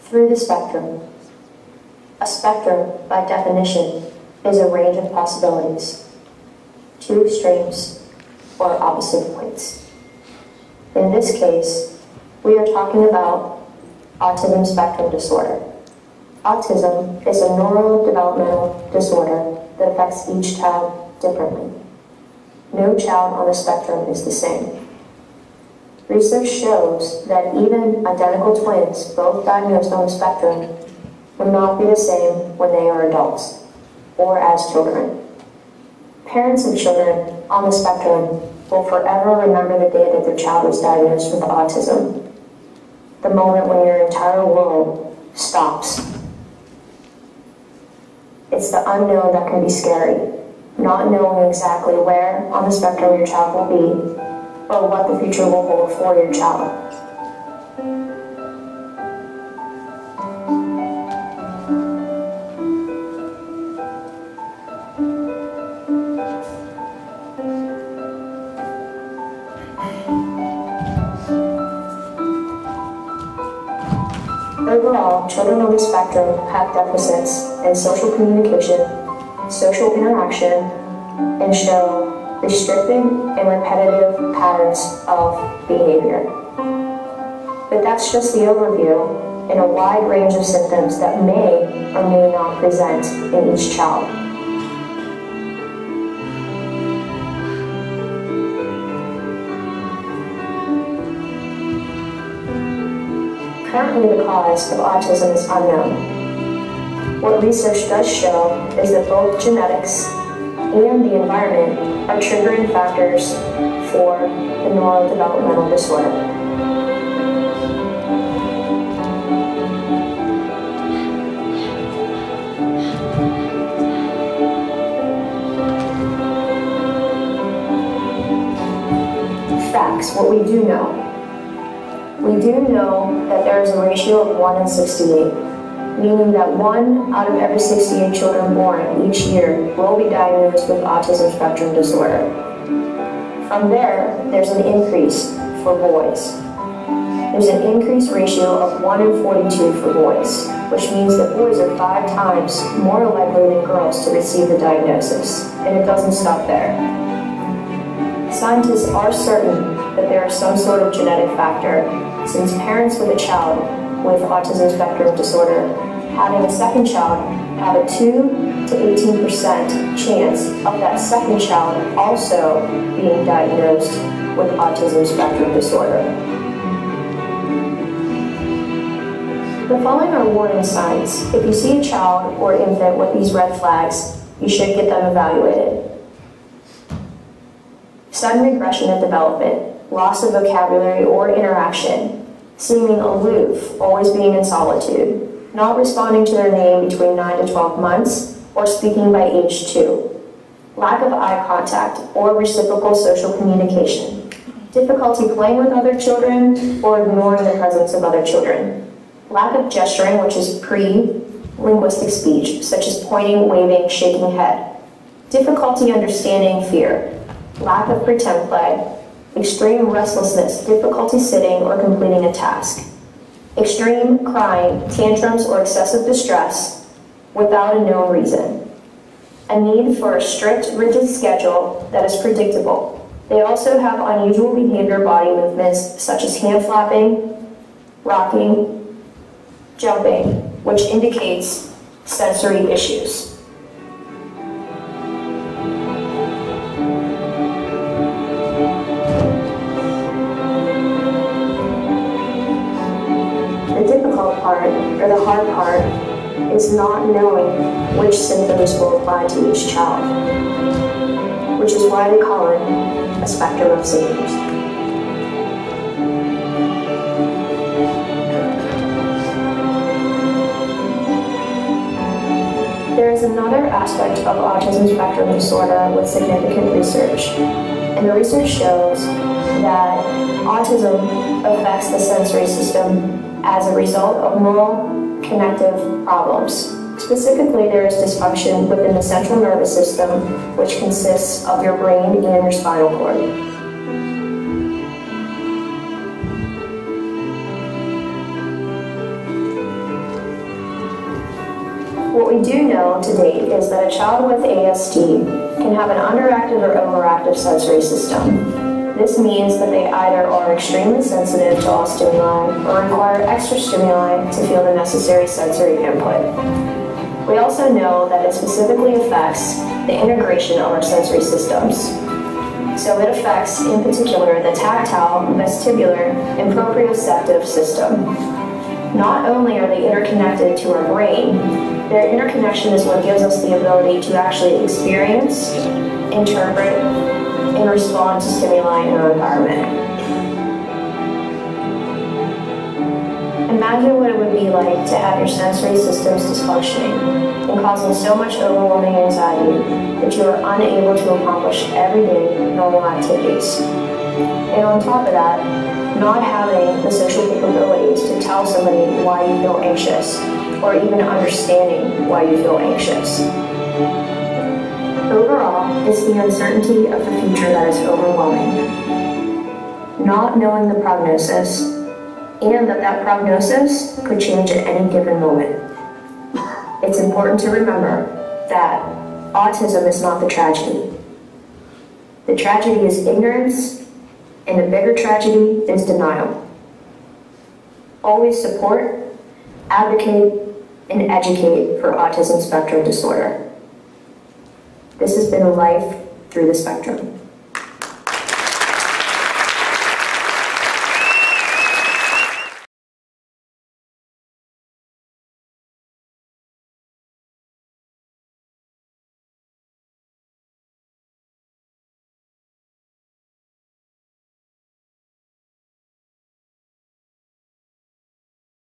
Through the spectrum. A spectrum, by definition, is a range of possibilities, two extremes, or opposite points. In this case, we are talking about autism spectrum disorder. Autism is a neurodevelopmental disorder that affects each child differently. No child on the spectrum is the same. Research shows that even identical twins, both diagnosed on the spectrum, will not be the same when they are adults or as children. Parents of children on the spectrum will forever remember the day that their child was diagnosed with autism, the moment when your entire world stops. It's the unknown that can be scary, not knowing exactly where on the spectrum your child will be or what the future will hold for your child. Overall, children on the spectrum have deficits in social communication, social interaction, and show restricting and repetitive patterns of behavior. But that's just the overview in a wide range of symptoms that may or may not present in each child. Currently, the cause of autism is unknown. What research does show is that both genetics and the environment are triggering factors for the neurodevelopmental disorder. Facts, what we do know. We do know that there is a ratio of 1 in 68, meaning that 1 out of every 68 children born each year will be diagnosed with autism spectrum disorder. From there, there's an increase for boys. There's an increased ratio of 1 in 42 for boys, which means that boys are 5 times more likely than girls to receive the diagnosis, and it doesn't stop there. Scientists are certain that there is some sort of genetic factor, since parents with a child with autism spectrum disorder having a second child have a 2 to 18% chance of that second child also being diagnosed with autism spectrum disorder. The following are warning signs. If you see a child or infant with these red flags, you should get them evaluated. Sudden regression in development, loss of vocabulary or interaction, seeming aloof, always being in solitude, not responding to their name between 9 to 12 months, or speaking by age 2, lack of eye contact or reciprocal social communication, difficulty playing with other children or ignoring the presence of other children, lack of gesturing, which is pre-linguistic speech, such as pointing, waving, shaking head, difficulty understanding fear, lack of pretend play, extreme restlessness, difficulty sitting or completing a task, extreme crying, tantrums, or excessive distress without a known reason, a need for a strict, rigid schedule that is predictable. They also have unusual behavior body movements such as hand flapping, rocking, jumping, which indicates sensory issues. Or the hard part is not knowing which symptoms will apply to each child, which is why they call it a spectrum of symptoms. There is another aspect of autism spectrum disorder with significant research, and the research shows that autism affects the sensory system as a result of neural connective problems. Specifically, there is dysfunction within the central nervous system, which consists of your brain and your spinal cord. What we do know to date is that a child with ASD can have an underactive or overactive sensory system. This means that they either are extremely sensitive to all stimuli or require extra stimuli to feel the necessary sensory input. We also know that it specifically affects the integration of our sensory systems. So it affects, in particular, the tactile, vestibular, and proprioceptive system. Not only are they interconnected to our brain, their interconnection is what gives us the ability to actually experience, interpret, and respond to stimuli in our environment. Imagine what it would be like to have your sensory systems dysfunctioning and causing so much overwhelming anxiety that you are unable to accomplish everyday normal activities. And on top of that, not having the social capabilities to tell somebody why you feel anxious, or even understanding why you feel anxious. Overall, it's the uncertainty of the future that is overwhelming. Not knowing the prognosis, and that prognosis could change at any given moment. It's important to remember that autism is not the tragedy. The tragedy is ignorance, and the bigger tragedy is denial. Always support, advocate, and educate for autism spectrum disorder. This has been a life through the spectrum.